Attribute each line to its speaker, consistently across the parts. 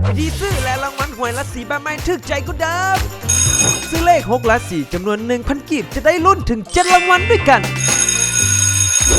Speaker 1: วิธีซื้อและรางวัลหวยละสีแบบไม่ถึกใจก็เดิมซื้อเลข6ละสีจำนวน 1,000 กีบจะได้ลุ้นถึง7รางวัลด้วยกัน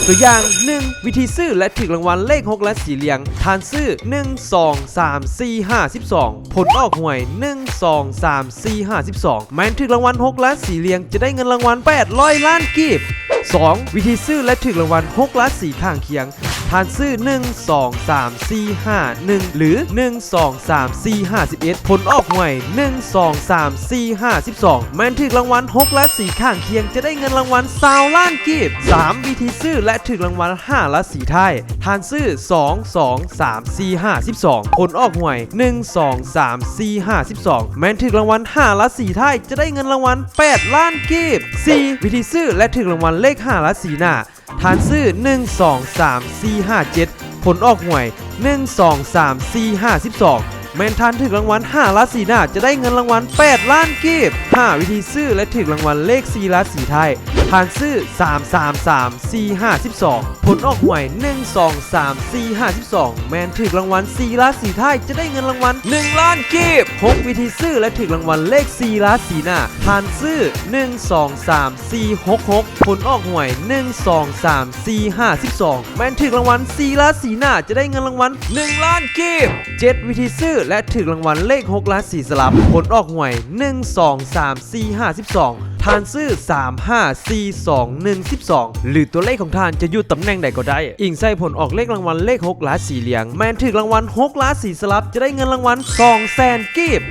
Speaker 1: ตัวอย่าง 1. วิธีซื้อและถึกรางวัลเลข6และสีเหลียงทานซื้อ1 2 3 4 5 12ผลออกหวย1 2 3 4 5 12แม้นถึกรางวัล6และสีเหลียงจะได้เงินรางวัล800ล้านกีบ 2. วิธีซื้อและถึกรางวัล6และสีข้างเคียงทานซื้อ1 2 3 4 5 1หรือ1 2 3 4 5 11ผลออกหวย1 2 3 4 5 12แม้นถึกรางวัล6และสีข้างเคียงจะได้เงินรางวัล20ล้านกีบ 3. วิธีซื้อและถึกรางวัล5และสีไทยทานซื้อ2 2 3 4 5 12ผลออกหวย1 2 3 4 5 12แม้นถึกรางวัล5และสีไทยจะได้เงินรางวัล8ล้านกีบ 4. วิธีซื้อและถึกรางวัลเลข5และสีหน้าทานซื้อ1 2 3 4 5 7ผลออกหวย1 2 3 4 5 12แมนทานถึกรางวัล5ล้านสีหน้าจะได้เงินรางวัล8ล้านกีบ 5. วิธีซื้อและถึกรางวัลเลข4ล้านสีไทยทานซื้อ3 3 3 4 5 12ผลออกหวย1 2 3 4 5 12แมนถึกรางวัล4ล้านสีไทยจะได้เงินรางวัล1ล้านกีบ 6. วิธีซื้อและถึกรางวัลเลข4ล้านสีหน้าทานซื้อ1 2 3 4 6 6ผลออกหวย1 2 3 4 5 12แมนถึกรางวัล4ล้านสีหน้าจะได้เงินรางวัล1ล้านกีบ 7. วิธีซื้อและถึกรางวัลเลข6ล้านสีสลับผลออกหวย1 2 3 4 5 12ทานซื้อ3 5 4 2 1 12หรือตัวเลขของทานจะอยู่ตำแหน่งใดก็ได้อิงใส่ผลออกเลขรางวัลเลข6ล้านสีเหลียงแมนถึกรางวัล6ล้านสีสลับจะได้เงินรางวัล200,000กีบ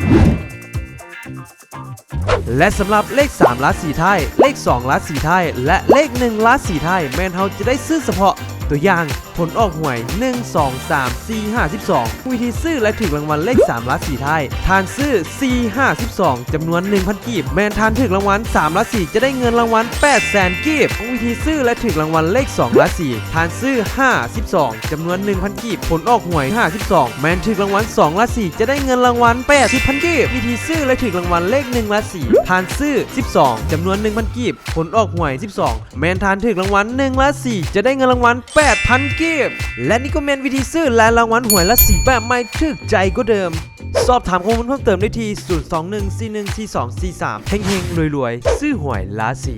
Speaker 1: และสำหรับเลข3ล้านสีไทยเลข2ล้านสีไทยและเลข1ล้านสีไทยแมนเฮาจะได้ซื้อเฉพาะตัวอย่างผลออกหวย1 2 3 4 5 12วิธีซื้อและถึกรางวัลเลข3ล้านสีไทยทานซื้อ4 5 12จำนวน 1,000 กีบแมนทานถึกรางวัล3ล้าน4จะได้เงินรางวัล800,000กีบวิธีซื้อและถึกรางวัลเลข2ล้าน4ทานซื้อ5 12จำนวน 1,000 กีบผลออกหวย52แมนถึกรางวัล2ล้าน4จะได้เงินรางวัล80,000กีบวิธีซื้อและถึกรางวัลเลข1ล้าน4ทานซื้อ12จำนวน 1,000 กีบผลออกหวย12แมนทานถึกรางวัล1ล้าน4จะได้เงินรางวัล8,000 กีบและนี่ก็เป็นวิธีซื้อและรางวัลหวยละสีแบบไม่ถึกใจก็เดิมสอบถามข้อมูลเพิ่มเติมได้ที่021414243เฮงๆรวยๆซื้อหวยละสี